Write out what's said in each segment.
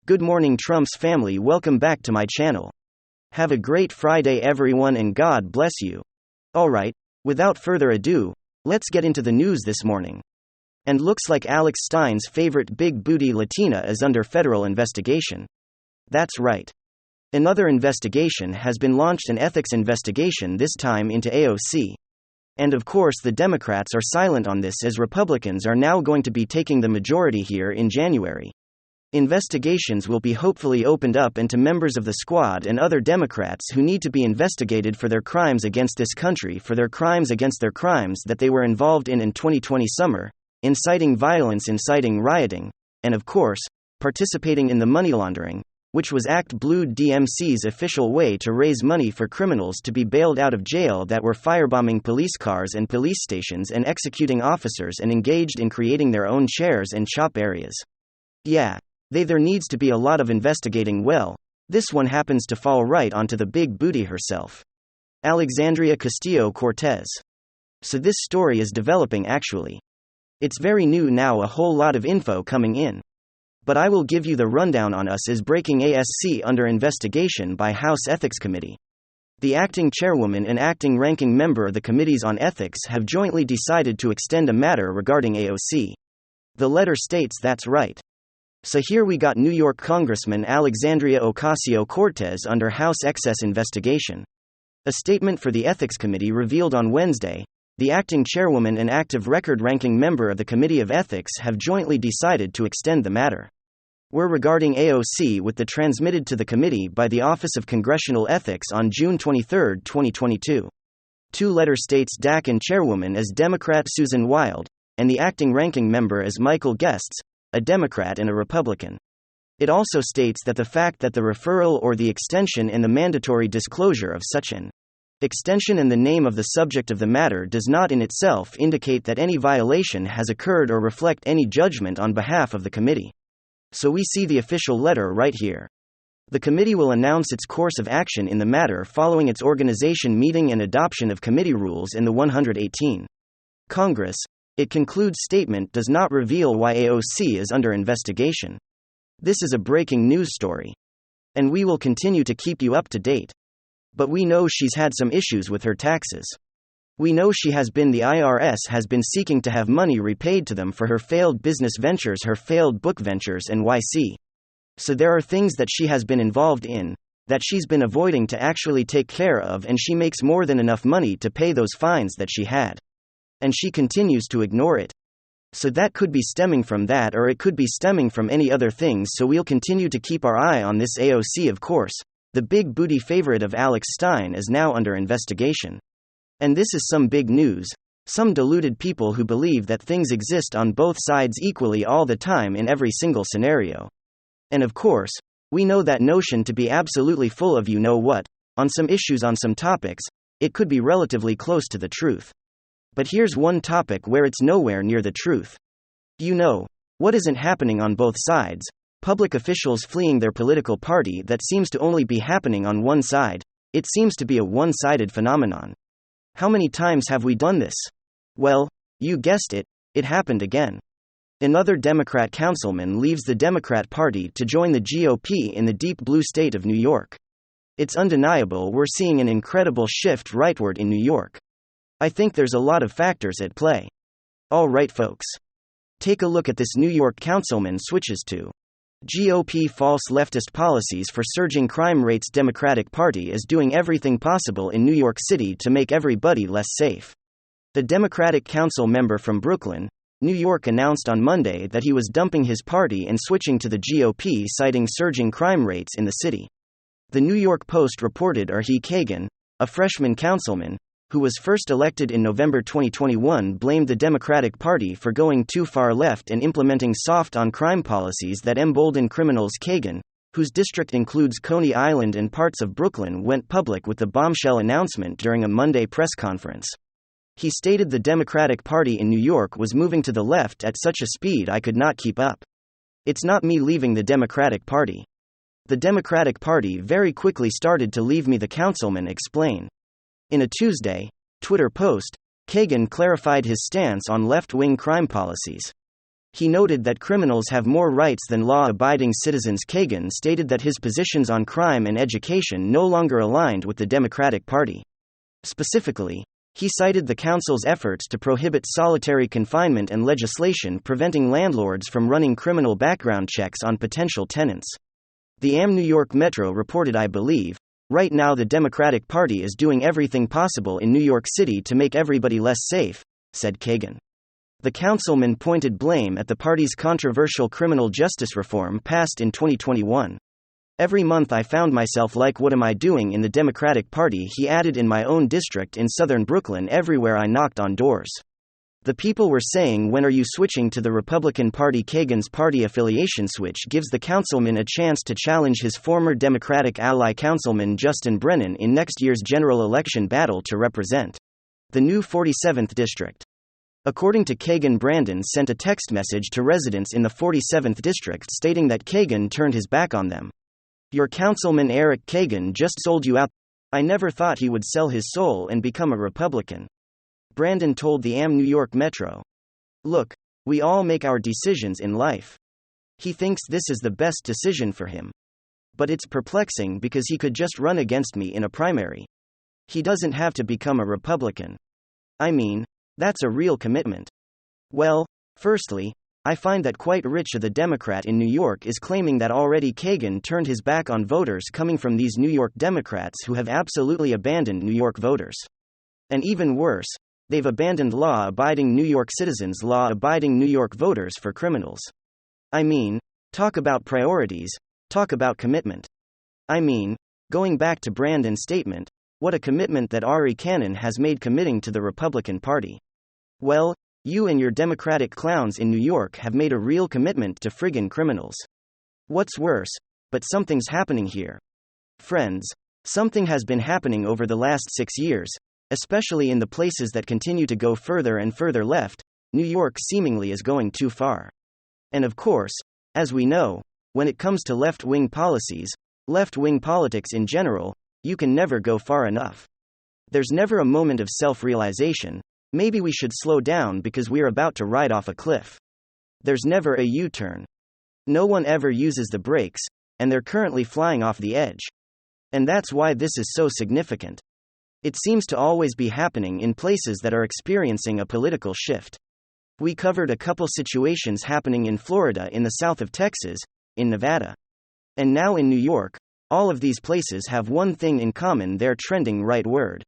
Good morning, Trump's family. Welcome back to my channel. Have a great Friday, everyone, and God bless you. Alright, without further ado, let's get into the news this morning. And looks like Alex Stein's favorite big booty Latina is under federal investigation. That's right. Another investigation has been launched, an ethics investigation, this time into AOC. And of course, the Democrats are silent on this, as Republicans are now going to be taking the majority here in January. Investigations will be hopefully opened up into members of the squad and other Democrats who need to be investigated for their crimes against this country, for their crimes against their crimes that they were involved in 2020 summer, inciting violence, inciting rioting, and of course, participating in the money laundering, which was Act Blue DMC's official way to raise money for criminals to be bailed out of jail that were firebombing police cars and police stations and executing officers and engaged in creating their own chairs and chop areas. Yeah. There needs to be a lot of investigating. Well, this one happens to fall right onto the big booty herself, Alexandria Castillo-Cortez. So this story is developing actually. It's very new now, a whole lot of info coming in. But I will give you the rundown on us is breaking. ASC under investigation by House Ethics Committee. The acting chairwoman and acting ranking member of the committees on ethics have jointly decided to extend a matter regarding AOC. The letter states that's right. So here we got New York Congressman Alexandria Ocasio-Cortez under House excess investigation. A statement for the Ethics Committee revealed on Wednesday, the acting chairwoman and active record-ranking member of the Committee of Ethics have jointly decided to extend the matter. We're regarding AOC with the transmitted to the committee by the Office of Congressional Ethics on June 23, 2022. Two-letter states DAC and chairwoman as Democrat Susan Wild, and the acting ranking member as Michael Guests, a Democrat and a Republican. It also states that the fact that the referral or the extension and the mandatory disclosure of such an extension and the name of the subject of the matter does not in itself indicate that any violation has occurred or reflect any judgment on behalf of the committee. So we see the official letter right here. The committee will announce its course of action in the matter following its organization meeting and adoption of committee rules in the 118th Congress. It concludes statement does not reveal why AOC is under investigation. This is a breaking news story. And we will continue to keep you up to date. But we know she's had some issues with her taxes. We know the IRS has been seeking to have money repaid to them for her failed business ventures, her failed book ventures, and YC. So there are things that she has been involved in, that she's been avoiding to actually take care of, and she makes more than enough money to pay those fines that she had. And she continues to ignore it. So that could be stemming from that, or it could be stemming from any other things, so we'll continue to keep our eye on this. AOC, of course, the big booty favorite of Alex Stein, is now under investigation. And this is some big news. Some deluded people who believe that things exist on both sides equally all the time in every single scenario. And of course, we know that notion to be absolutely full of you-know-what. On some issues, on some topics, it could be relatively close to the truth. But here's one topic where it's nowhere near the truth. What isn't happening on both sides? Public officials fleeing their political party that seems to only be happening on one side. It seems to be a one-sided phenomenon. How many times have we done this? Well, you guessed it, it happened again. Another Democrat councilman leaves the Democrat Party to join the GOP in the deep blue state of New York. It's undeniable we're seeing an incredible shift rightward in New York. I think there's a lot of factors at play. All right, folks. Take a look at this. New York councilman switches to GOP false leftist policies for surging crime rates. Democratic Party is doing everything possible in New York City to make everybody less safe. The Democratic council member from Brooklyn, New York, announced on Monday that he was dumping his party and switching to the GOP, citing surging crime rates in the city. The New York Post reported Erhee Kagan, a freshman councilman, who was first elected in November 2021, blamed the Democratic Party for going too far left and implementing soft-on-crime policies that embolden criminals. Kagan, whose district includes Coney Island and parts of Brooklyn, went public with the bombshell announcement during a Monday press conference. He stated the Democratic Party in New York was moving to the left at such a speed I could not keep up. It's not me leaving the Democratic Party. The Democratic Party very quickly started to leave me, the councilman explained. In a Tuesday Twitter post, Kagan clarified his stance on left-wing crime policies. He noted that criminals have more rights than law-abiding citizens. Kagan stated that his positions on crime and education no longer aligned with the Democratic Party. Specifically, he cited the council's efforts to prohibit solitary confinement and legislation preventing landlords from running criminal background checks on potential tenants. The AM New York Metro reported, "I believe, right now the Democratic Party is doing everything possible in New York City to make everybody less safe," said Kagan. The councilman pointed blame at the party's controversial criminal justice reform passed in 2021. "Every month I found myself like, what am I doing in the Democratic Party?" he added. "In my own district in southern Brooklyn, everywhere I knocked on doors, the people were saying, when are you switching to the Republican Party?" Kagan's party affiliation switch gives the councilman a chance to challenge his former Democratic ally Councilman Justin Brennan in next year's general election battle to represent the new 47th district. According to Kagan, Brandon sent a text message to residents in the 47th district stating that Kagan turned his back on them. "Your councilman Eric Kagan just sold you out. I never thought he would sell his soul and become a Republican," Brandon told the AM New York Metro. "Look, we all make our decisions in life. He thinks this is the best decision for him. But it's perplexing because he could just run against me in a primary. He doesn't have to become a Republican. I mean, that's a real commitment." Well, firstly, I find that quite rich. The Democrat in New York is claiming that already Kagan turned his back on voters coming from these New York Democrats who have absolutely abandoned New York voters. And even worse, they've abandoned law-abiding New York citizens, law-abiding New York voters for criminals. I mean, talk about priorities, talk about commitment. I mean, going back to Brandon's statement, what a commitment that Ari Cannon has made committing to the Republican Party. Well, you and your Democratic clowns in New York have made a real commitment to friggin' criminals. What's worse, but something's happening here. Friends, something has been happening over the last 6 years, especially in the places that continue to go further and further left. New York seemingly is going too far. And of course, as we know, when it comes to left-wing policies, left-wing politics in general, you can never go far enough. There's never a moment of self-realization, maybe we should slow down because we're about to ride off a cliff. There's never a U-turn. No one ever uses the brakes, and they're currently flying off the edge. And that's why this is so significant. It seems to always be happening in places that are experiencing a political shift. We covered a couple situations happening in Florida, in the south of Texas, in Nevada. And now in New York. All of these places have one thing in common: they're trending rightward.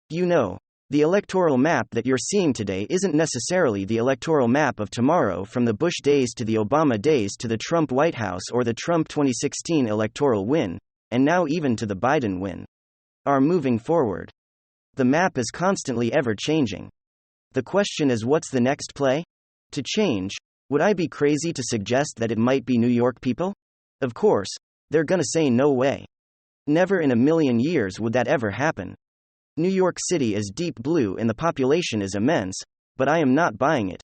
You know, the electoral map that you're seeing today isn't necessarily the electoral map of tomorrow, from the Bush days to the Obama days to the Trump White House or the Trump 2016 electoral win, and now even to the Biden win. Are moving forward. The map is constantly ever changing. The question is, what's the next play? To change, would I be crazy to suggest that it might be New York people? Of course, they're gonna say no way. Never in a million years would that ever happen. New York City is deep blue and the population is immense, but I am not buying it.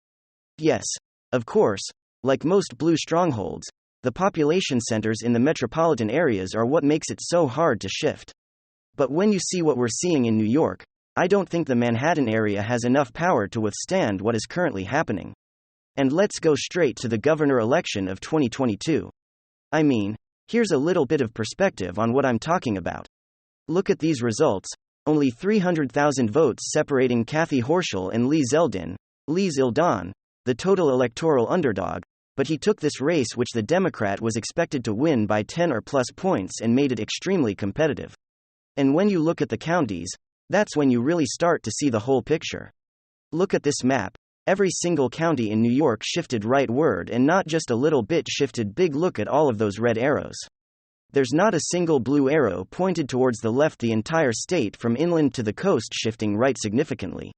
Yes, of course, like most blue strongholds, the population centers in the metropolitan areas are what makes it so hard to shift. But when you see what we're seeing in New York, I don't think the Manhattan area has enough power to withstand what is currently happening. And let's go straight to the governor election of 2022. I mean, here's a little bit of perspective on what I'm talking about. Look at these results: only 300,000 votes separating Kathy Hochul and Lee Zeldin, Lee Zeldin, the total electoral underdog, but he took this race which the Democrat was expected to win by 10 or plus points and made it extremely competitive. And when you look at the counties, that's when you really start to see the whole picture. Look at this map. Every single county in New York shifted rightward, and not just a little bit shifted big. Look at all of those red arrows. There's not a single blue arrow pointed towards the left. The entire state from inland to the coast shifting right significantly.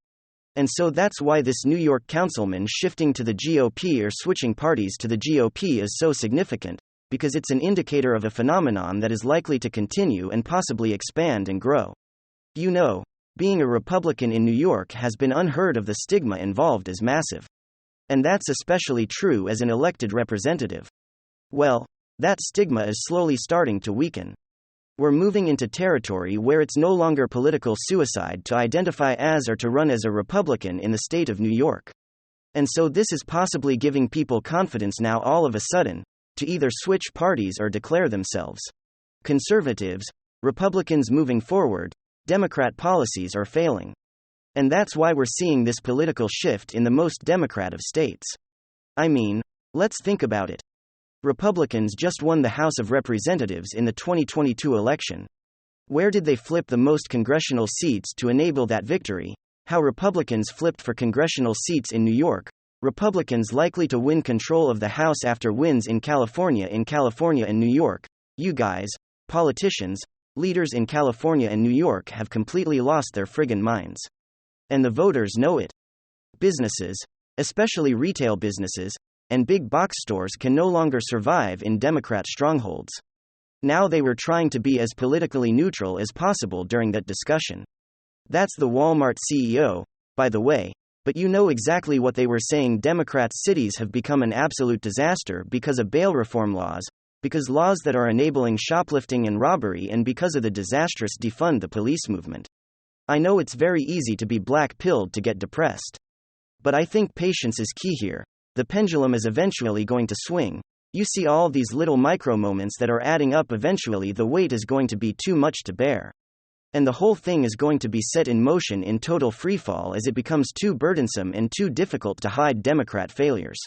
And so that's why this New York councilman shifting to the GOP or switching parties to the GOP is so significant, because it's an indicator of a phenomenon that is likely to continue and possibly expand and grow. You know, being a Republican in New York has been unheard of. The stigma involved is massive. And that's especially true as an elected representative. Well, that stigma is slowly starting to weaken. We're moving into territory where it's no longer political suicide to identify as or to run as a Republican in the state of New York. And so this is possibly giving people confidence now all of a sudden, to either switch parties or declare themselves conservatives. Republicans moving forward, Democrat policies are failing. And that's why we're seeing this political shift in the most Democrat of states. I mean, let's think about it. Republicans just won the House of Representatives in the 2022 election. Where did they flip the most congressional seats to enable that victory? How Republicans flipped for congressional seats in New York. Republicans likely to win control of the House after wins in California and New York. You guys, politicians, leaders in California and New York have completely lost their friggin' minds. And the voters know it. Businesses, especially retail businesses, and big box stores can no longer survive in Democrat strongholds. Now they were trying to be as politically neutral as possible during that discussion. That's the Walmart CEO, by the way, but you know exactly what they were saying. Democrats' cities have become an absolute disaster because of bail reform laws, because laws that are enabling shoplifting and robbery, and because of the disastrous defund the police movement. I know it's very easy to be black-pilled to get depressed. But I think patience is key here. The pendulum is eventually going to swing. You see all these little micro moments that are adding up. Eventually the weight is going to be too much to bear. And the whole thing is going to be set in motion in total freefall as it becomes too burdensome and too difficult to hide Democrat failures.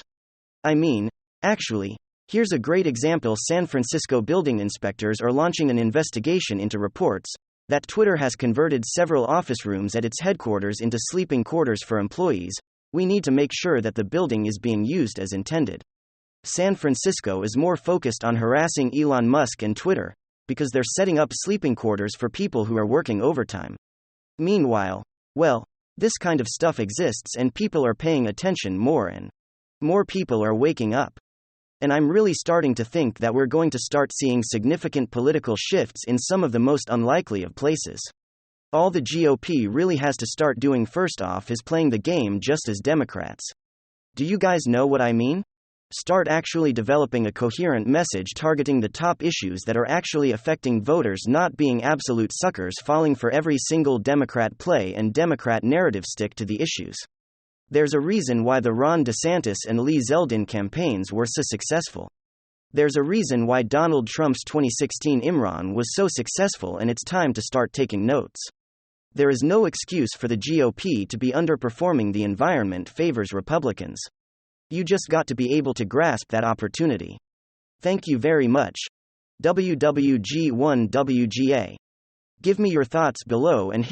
I mean, actually, here's a great example. San Francisco building inspectors are launching an investigation into reports that Twitter has converted several office rooms at its headquarters into sleeping quarters for employees. We need to make sure that the building is being used as intended. San Francisco is more focused on harassing Elon Musk and Twitter, because they're setting up sleeping quarters for people who are working overtime. Meanwhile, well, this kind of stuff exists and people are paying attention more and more people are waking up. And I'm really starting to think that we're going to start seeing significant political shifts in some of the most unlikely of places. All the GOP really has to start doing first off is playing the game just as Democrats. Do you guys know what I mean? Start actually developing a coherent message targeting the top issues that are actually affecting voters, not being absolute suckers falling for every single Democrat play and Democrat narrative. Stick to the issues. There's a reason why the Ron DeSantis and Lee Zeldin campaigns were so successful. There's a reason why Donald Trump's 2016 Imran was so successful, and it's time to start taking notes. There is no excuse for the GOP to be underperforming. The environment favors Republicans. You just got to be able to grasp that opportunity. Thank you very much. WWG1WGA. Give me your thoughts below and hit